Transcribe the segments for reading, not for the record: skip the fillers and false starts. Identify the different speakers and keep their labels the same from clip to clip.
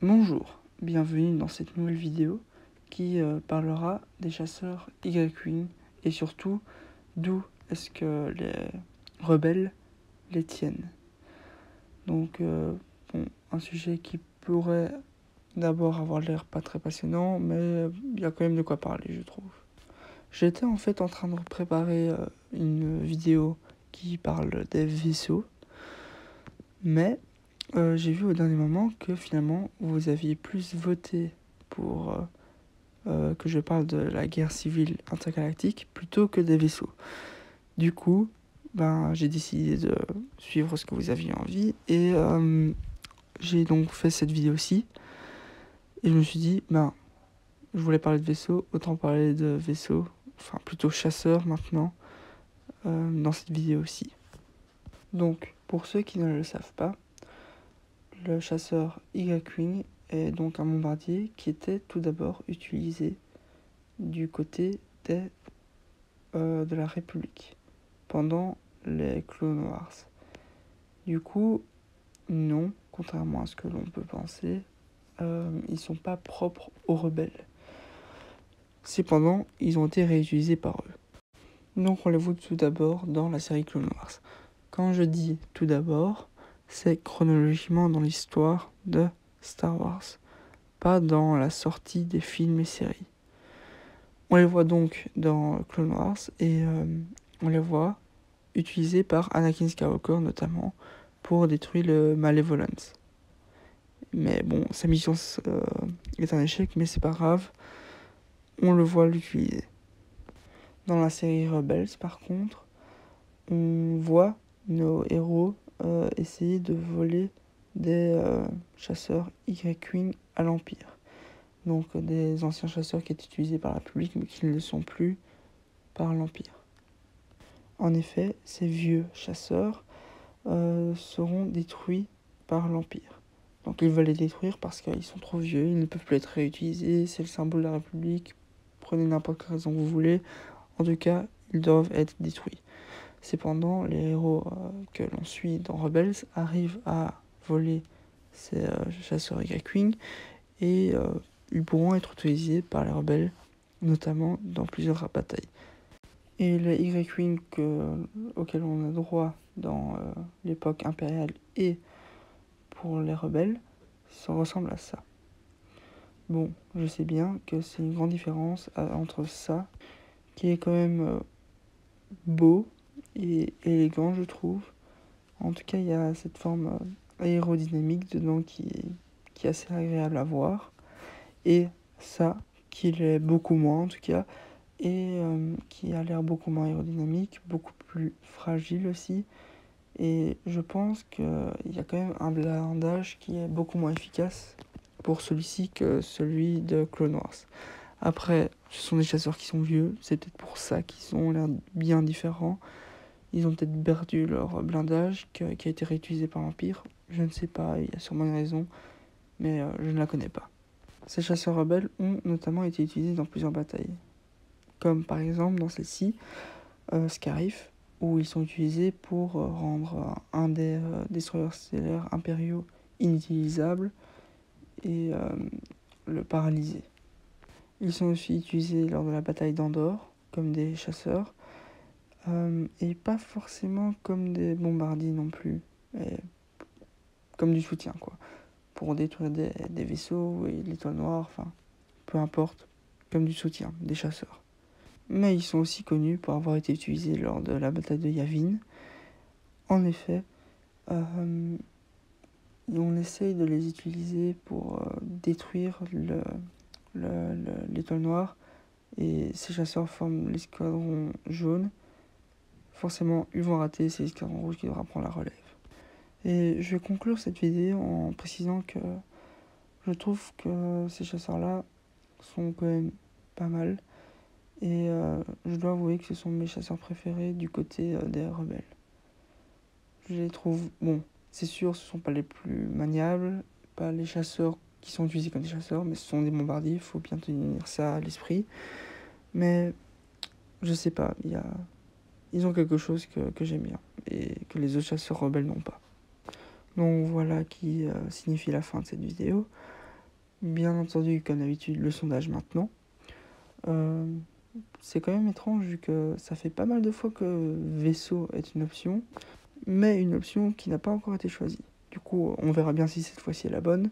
Speaker 1: Bonjour, bienvenue dans cette nouvelle vidéo qui parlera des chasseurs Y-Wing et surtout d'où est-ce que les rebelles les tiennent. Donc un sujet qui pourrait d'abord avoir l'air pas très passionnant, mais il y a quand même de quoi parler, je trouve. J'étais en fait en train de préparer une vidéo qui parle des vaisseaux, mais j'ai vu au dernier moment que finalement vous aviez plus voté pour que je parle de la guerre civile intergalactique plutôt que des vaisseaux. Du coup, j'ai décidé de suivre ce que vous aviez envie et j'ai donc fait cette vidéo-ci. Et je me suis dit, je voulais parler de vaisseaux, autant parler de vaisseaux, enfin plutôt chasseurs maintenant, dans cette vidéo-ci. Donc, pour ceux qui ne le savent pas, le chasseur Y-Wing est donc un bombardier qui était tout d'abord utilisé du côté de la République pendant les Clone Wars. Du coup, non, contrairement à ce que l'on peut penser, ils sont pas propres aux rebelles. Cependant, ils ont été réutilisés par eux. Donc on les voit tout d'abord dans la série Clone Wars. Quand je dis tout d'abord, c'est chronologiquement dans l'histoire de Star Wars, pas dans la sortie des films et séries. On les voit donc dans Clone Wars et on les voit utilisés par Anakin Skywalker notamment pour détruire le Malevolence. Mais bon, sa mission est un échec, mais c'est pas grave, on le voit l'utiliser. Dans la série Rebels, par contre, on voit nos héros essayer de voler des chasseurs Y-Wing à l'Empire. Donc des anciens chasseurs qui étaient utilisés par la République mais qui ne le sont plus par l'Empire. En effet, ces vieux chasseurs seront détruits par l'Empire. Donc ils veulent les détruire parce qu'ils sont trop vieux, ils ne peuvent plus être réutilisés, c'est le symbole de la République, prenez n'importe quelle raison que vous voulez, en tout cas, ils doivent être détruits. Cependant, les héros que l'on suit dans Rebels arrivent à voler ces chasseurs Y-Wing et ils pourront être utilisés par les rebelles, notamment dans plusieurs batailles. Et les Y-Wing auxquels on a droit dans l'époque impériale et pour les rebelles, ça ressemble à ça. Bon, je sais bien que c'est une grande différence entre ça, qui est quand même beau et élégant, je trouve. En tout cas, il y a cette forme aérodynamique dedans qui est assez agréable à voir. Et ça, qui l'est beaucoup moins en tout cas, et qui a l'air beaucoup moins aérodynamique, beaucoup plus fragile aussi. Et je pense qu'il y a quand même un blindage qui est beaucoup moins efficace pour celui-ci que celui de Clone Wars. Après, ce sont des chasseurs qui sont vieux, c'est peut-être pour ça qu'ils ont l'air bien différents. Ils ont peut-être perdu leur blindage qui a été réutilisé par l'Empire. Je ne sais pas, il y a sûrement une raison, mais je ne la connais pas. Ces chasseurs rebelles ont notamment été utilisés dans plusieurs batailles. Comme par exemple dans celle-ci, Scarif, où ils sont utilisés pour rendre un des destroyers stellaires impériaux inutilisable et le paralyser. Ils sont aussi utilisés lors de la bataille d'Andorre, comme des chasseurs, et pas forcément comme des bombardiers non plus, mais comme du soutien, quoi, pour détruire des vaisseaux et l'étoile noire, enfin, peu importe, comme du soutien, des chasseurs. Mais ils sont aussi connus pour avoir été utilisés lors de la bataille de Yavin. En effet, on essaye de les utiliser pour détruire l'étoile noire, et ces chasseurs forment l'escadron jaune. Forcément, ils vont rater, c'est l'escadron rouge qui devra prendre la relève. Et je vais conclure cette vidéo en précisant que je trouve que ces chasseurs-là sont quand même pas mal. Et je dois avouer que ce sont mes chasseurs préférés du côté des rebelles. Je les trouve, bon, c'est sûr, ce ne sont pas les plus maniables, pas les chasseurs qui sont utilisés comme des chasseurs, mais ce sont des bombardiers, il faut bien tenir ça à l'esprit. Mais je sais pas, ils ont quelque chose que j'aime bien et que les autres chasseurs rebelles n'ont pas. Donc voilà qui signifie la fin de cette vidéo. Bien entendu, comme d'habitude, le sondage maintenant. C'est quand même étrange vu que ça fait pas mal de fois que vaisseau est une option, mais une option qui n'a pas encore été choisie. Du coup, on verra bien si cette fois-ci est la bonne,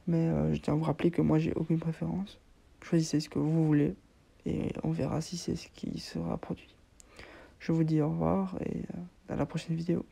Speaker 1: mais je tiens à vous rappeler que moi j'ai aucune préférence. Choisissez ce que vous voulez et on verra si c'est ce qui sera produit. Je vous dis au revoir et à la prochaine vidéo.